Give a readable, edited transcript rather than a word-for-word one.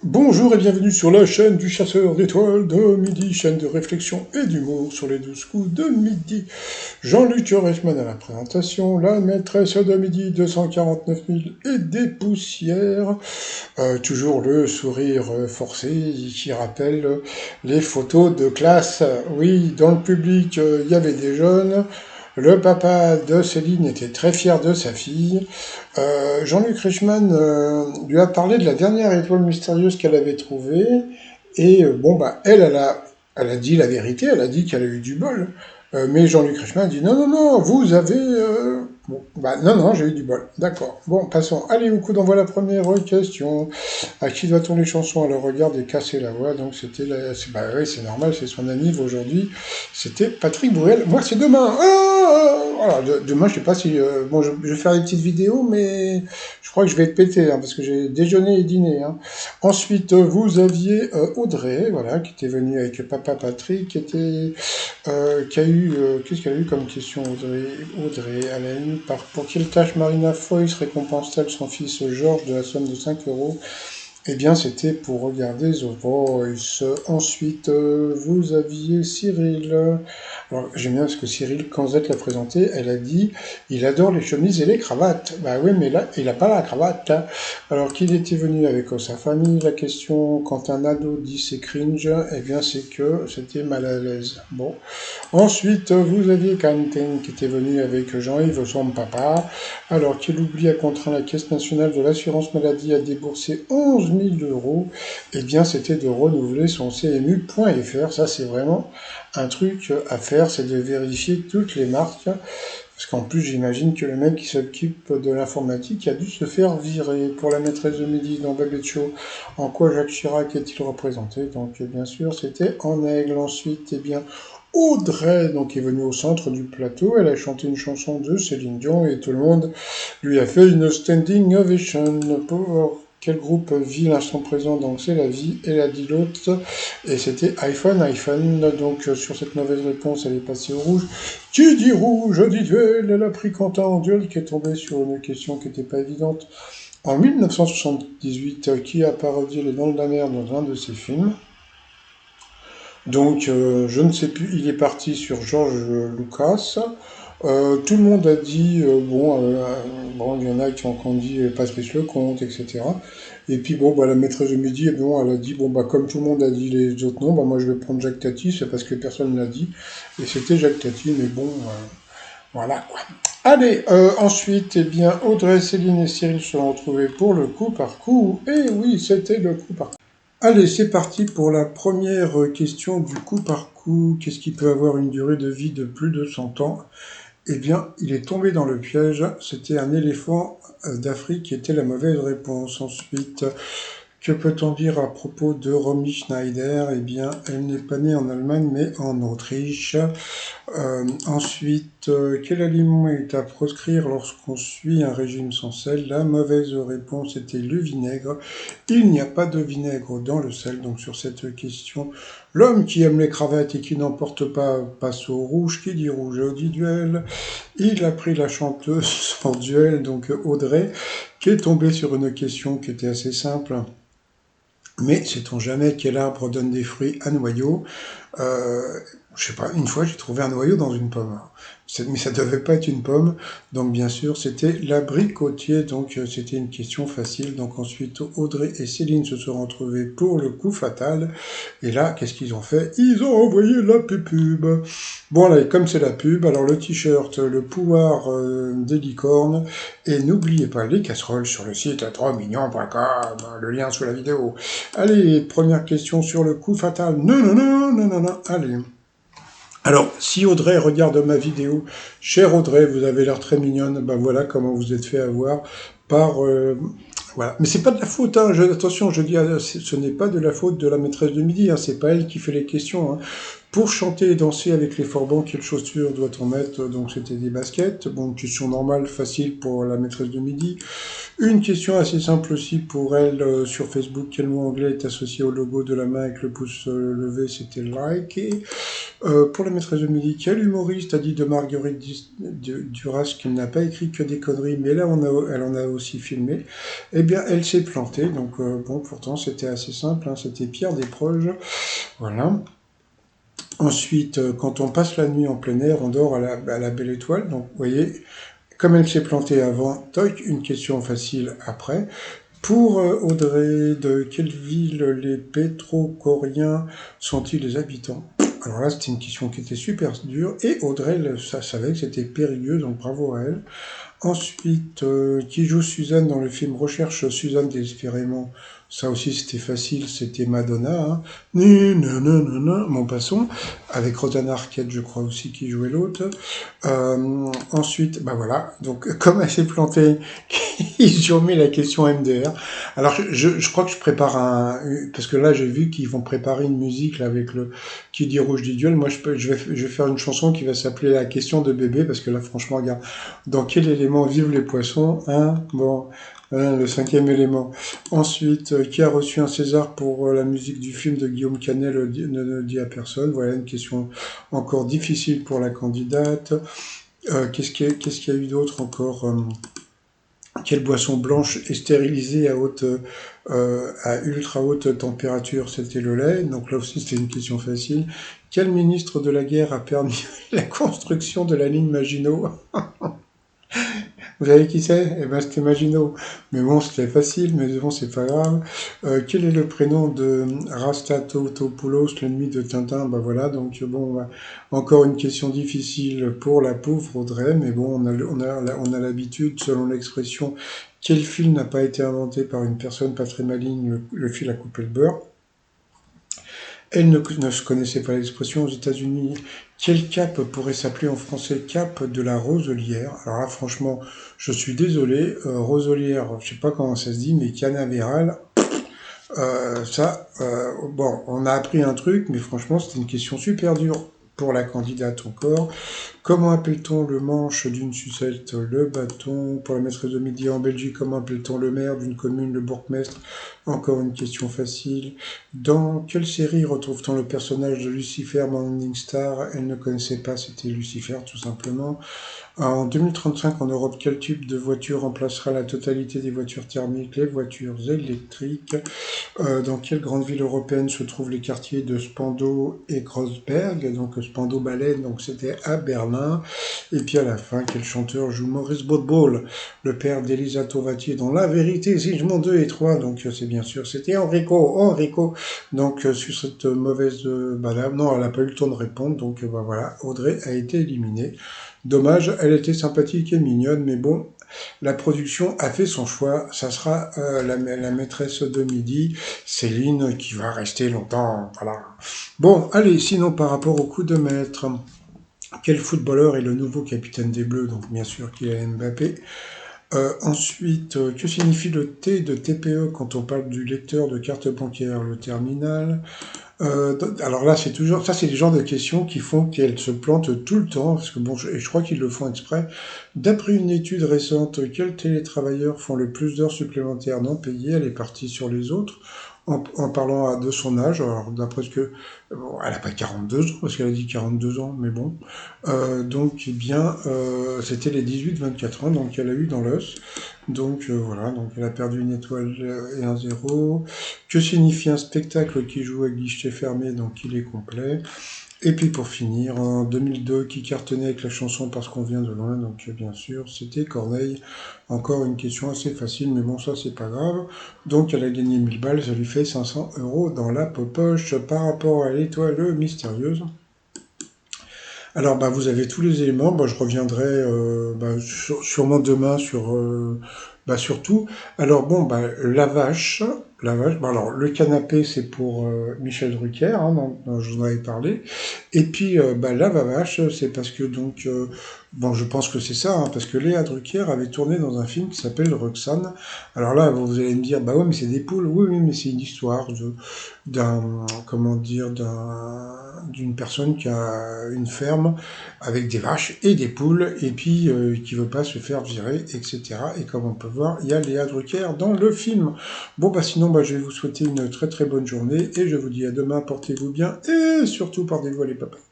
Bonjour et bienvenue sur la chaîne du chasseur d'étoiles de midi, chaîne de réflexion et d'humour sur les 12 coups de midi. Jean-Luc Reichmann à la présentation, la maîtresse de midi 249 000 et des poussières. Toujours le sourire forcé qui rappelle les photos de classe. Oui, dans le public, il y avait des jeunes. Le papa de Céline était très fier de sa fille. Jean-Luc Reichmann lui a parlé de la dernière étoile mystérieuse qu'elle avait trouvée. Et elle a dit la vérité, elle a dit qu'elle a eu du bol. Mais Jean-Luc Reichmann a dit non, non, non, vous avez... Bon, bah non, non, j'ai eu du bol. D'accord. Bon, passons. Allez, au coup d'envoi la première question. À qui doit-on les chansons? Alors regarde et casser la voix. Donc c'était bah oui, c'est normal, c'est son anniv aujourd'hui. C'était Patrick Bruel. Moi, c'est demain. Voilà, demain, je sais pas si bon, je vais faire des petites vidéos, mais je crois que je vais être pété parce que j'ai déjeuné et dîné. Ensuite, vous aviez Audrey, voilà, qui était venue avec Papa Patrick, qui a eu, qu'est-ce qu'elle a eu comme question, Audrey? Audrey, elle a eu pour quelle tâche Marina Foïs récompense-t-elle son fils Georges de la somme de 5 euros? Eh bien, c'était pour regarder The Voice. Ensuite, vous aviez Cyril. Alors, j'aime bien parce que Cyril, quand Z l'a présenté, elle a dit il adore les chemises et les cravates. Bah oui, mais là, il n'a pas la cravate. Alors, qu'il était venu avec sa famille, la question, quand un ado dit c'est cringe, eh bien, c'est que c'était mal à l'aise. Bon. Ensuite, vous aviez Quentin qui était venu avec Jean-Yves, son papa, alors qu'il oublie à contraint la Caisse nationale de l'assurance maladie à débourser 11 000 euros, eh bien c'était de renouveler son CMU.fr. Ça c'est vraiment un truc à faire, c'est de vérifier toutes les marques. Parce qu'en plus, j'imagine que le mec qui s'occupe de l'informatique a dû se faire virer. Pour la maîtresse de midi dans Babette Show, en quoi Jacques Chirac est-il représenté? Donc, bien sûr, c'était en aigle. Ensuite, eh bien, Audrey, donc, est venue au centre du plateau. Elle a chanté une chanson de Céline Dion et tout le monde lui a fait une standing ovation. Pour quel groupe vit l'instant présent? Donc, c'est la vie. Elle a dit l'autre. Et c'était iPhone. Donc, sur cette mauvaise réponse, elle est passée au rouge. Qui dit rouge dit duel. Elle a pris Quentin en duel qui est tombé sur une question qui n'était pas évidente. En 1978, qui a parodié Les Dents de la Mer dans un de ses films? Donc, je ne sais plus, il est parti sur George Lucas. Tout le monde a dit, bon, il y en a qui ont dit Patrice Lecomte, etc. Et puis, bon, bah, la maîtresse de midi, bon, elle a dit, bon, bah, comme tout le monde a dit les autres noms, bah, moi, je vais prendre Jacques Tati, c'est parce que personne ne l'a dit. Et c'était Jacques Tati, mais bon, voilà, quoi. Allez, ensuite, eh bien, Audrey, Céline et Cyril se sont retrouvés pour le coup par coup. Et oui, c'était le coup par coup. Allez, c'est parti pour la première question du coup par coup. Qu'est-ce qui peut avoir une durée de vie de plus de 100 ans? Eh bien, il est tombé dans le piège. C'était un éléphant d'Afrique qui était la mauvaise réponse. Ensuite, que peut-on dire à propos de Romy Schneider? Eh bien, elle n'est pas née en Allemagne, mais en Autriche. Ensuite, quel aliment est à proscrire lorsqu'on suit un régime sans sel? La mauvaise réponse était le vinaigre. Il n'y a pas de vinaigre dans le sel, donc sur cette question, l'homme qui aime les cravates et qui n'en porte pas passe au rouge. Qui dit rouge dit duel. Il a pris la chanteuse en duel, donc Audrey, qui est tombée sur une question qui était assez simple. Mais sait-on jamais quel arbre donne des fruits à noyaux? Je sais pas, une fois j'ai trouvé un noyau dans une pomme. Mais ça devait pas être une pomme, donc bien sûr c'était l'abricotier, donc c'était une question facile. Donc ensuite Audrey et Céline se sont retrouvées pour le coup fatal, et là qu'est-ce qu'ils ont fait? Ils ont envoyé la pub. Bon là, comme c'est la pub, alors le t-shirt, le pouvoir des licornes, et n'oubliez pas les casseroles sur le site 3mignons.com, le lien sous la vidéo. Allez, première question sur le coup fatal. Non, non, non, non, non, non, allez. Alors, si Audrey regarde ma vidéo, chère Audrey, vous avez l'air très mignonne, ben voilà comment vous êtes fait avoir par... voilà. Mais c'est pas de la faute, attention, je dis, ce n'est pas de la faute de la maîtresse de midi, c'est pas elle qui fait les questions. Pour chanter et danser avec les forbans, quelles chaussures doit-on mettre? Donc c'était des baskets. Bon, question normale, facile pour la maîtresse de midi. Une question assez simple aussi pour elle sur Facebook. Quel mot anglais est associé au logo de la main avec le pouce levé? C'était like. Et, pour la maîtresse de midi, quel humoriste a dit de Marguerite Duras qu'il n'a pas écrit que des conneries, mais là elle en a aussi filmé? Eh bien, elle s'est plantée. Donc bon, pourtant c'était assez simple. Hein, c'était Pierre Desproges. Voilà. Ensuite, quand on passe la nuit en plein air, on dort à la belle étoile. Donc, vous voyez, comme elle s'est plantée avant, toc, une question facile après. Pour Audrey, de quelle ville les pétrocoriens sont-ils les habitants? Alors là, c'était une question qui était super dure. Et Audrey, ça savait que c'était périlleux, donc bravo à elle. Ensuite, qui joue Suzanne dans le film Recherche Suzanne désespérément? Ça aussi, c'était facile, c'était Madonna. Hein. Mon passons, avec Rosanna Arquette, je crois aussi, qui jouait l'autre. Ensuite, bah voilà, donc comme elle s'est plantée, ils ont mis la question MDR. Alors, je crois que je prépare parce que là, j'ai vu qu'ils vont préparer une musique là, avec le qui dit rouge dit duel. Moi, je vais faire une chanson qui va s'appeler La question de bébé, parce que là, franchement, regarde, dans quel élément vivent les poissons, hein? Bon, hein, le cinquième élément. Ensuite, qui a reçu un César pour la musique du film de Guillaume Canet ne dit à personne. Voilà une question encore difficile pour la candidate. Qu'est-ce qu'il y a eu d'autre encore? Quelle boisson blanche est stérilisée à ultra haute température? C'était le lait. Donc là aussi, c'était une question facile. Quel ministre de la guerre a permis la construction de la ligne Maginot? Vous savez qui c'est? Eh ben, c'était Maginot. Mais bon, c'était facile, mais bon, c'est pas grave. Quel est le prénom de Rastatopoulos, l'ennemi de Tintin? Ben voilà, donc bon, encore une question difficile pour la pauvre Audrey, mais bon, on a l'habitude, selon l'expression, quel fil n'a pas été inventé par une personne pas très maligne, le fil à couper le beurre? Elle ne se connaissait pas l'expression aux États-Unis. Quel cap pourrait s'appeler en français cap de la roselière? Alors là, franchement, je suis désolé, roselière, je sais pas comment ça se dit, mais canavéral, bon, on a appris un truc, mais franchement, c'était une question super dure pour la candidate encore. Comment appelle-t-on le manche d'une sucette? Le bâton. Pour la maîtresse de midi en Belgique, comment appelle-t-on le maire d'une commune? Le bourgmestre. Encore une question facile. Dans quelle série retrouve-t-on le personnage de Lucifer Morning Star? Elle ne connaissait pas, c'était Lucifer tout simplement. En 2035, en Europe, quel type de voiture remplacera la totalité des voitures thermiques? Les voitures électriques. Dans quelle grande ville européenne se trouvent les quartiers de Spandau et Kreuzberg? Donc Spandau-Baleine, donc c'était à Berlin. Et puis à la fin, quel chanteur joue Maurice Botbol, le père d'Elisa Tovati dans La Vérité, Sigismond 2 et 3. Donc c'est bien sûr, c'était Enrico. Donc sur cette mauvaise madame, non, elle n'a pas eu le temps de répondre. Donc bah, voilà, Audrey a été éliminée. Dommage, elle était sympathique et mignonne, mais bon, la production a fait son choix. Ça sera la maîtresse de midi, Céline, qui va rester longtemps. Voilà. Bon, allez, sinon par rapport au coup de maître, quel footballeur est le nouveau capitaine des Bleus? Donc bien sûr Kylian Mbappé. Ensuite, que signifie le T de TPE quand on parle du lecteur de carte bancaire? Le terminal. Alors là, c'est toujours, ça, c'est le genre de questions qui font qu'elles se plantent tout le temps, parce que bon, et je crois qu'ils le font exprès. D'après une étude récente, quels télétravailleurs font le plus d'heures supplémentaires non payées? Elle est partie sur les autres, en parlant de son âge. Alors, d'après ce que, bon, elle n'a pas 42 ans, parce qu'elle a dit 42 ans, mais bon. Donc, eh bien, c'était les 18-24 ans, donc elle a eu dans l'os. Donc voilà, donc elle a perdu une étoile et un zéro. Que signifie un spectacle qui joue à guichet fermé? Donc il est complet. Et puis pour finir, en 2002, qui cartonnait avec la chanson Parce qu'on vient de loin? Donc bien sûr, c'était Corneille. Encore une question assez facile, mais bon, ça c'est pas grave. Donc elle a gagné 1000 balles, ça lui fait 500 euros dans la poche par rapport à l'étoile mystérieuse. Alors, bah, vous avez tous les éléments. Bah, je reviendrai sûrement demain sur tout. Alors, bon, bah, la vache. La vache. Bon, alors, le canapé, c'est pour Michel Drucker, hein, dont je vous en avais parlé. Et puis, bah, la vache, c'est parce que, donc, bon, je pense que c'est ça, hein, parce que Léa Drucker avait tourné dans un film qui s'appelle Roxane. Alors là, vous allez me dire, bah ouais, mais c'est des poules. Oui, oui, mais c'est une histoire comment dire, d'une personne qui a une ferme avec des vaches et des poules, et puis qui veut pas se faire virer, etc. Et comme on peut voir, il y a Léa Drucker dans le film. Bon, bah sinon, bah, je vais vous souhaiter une très très bonne journée et je vous dis à demain, portez-vous bien et surtout portez-vous les papas.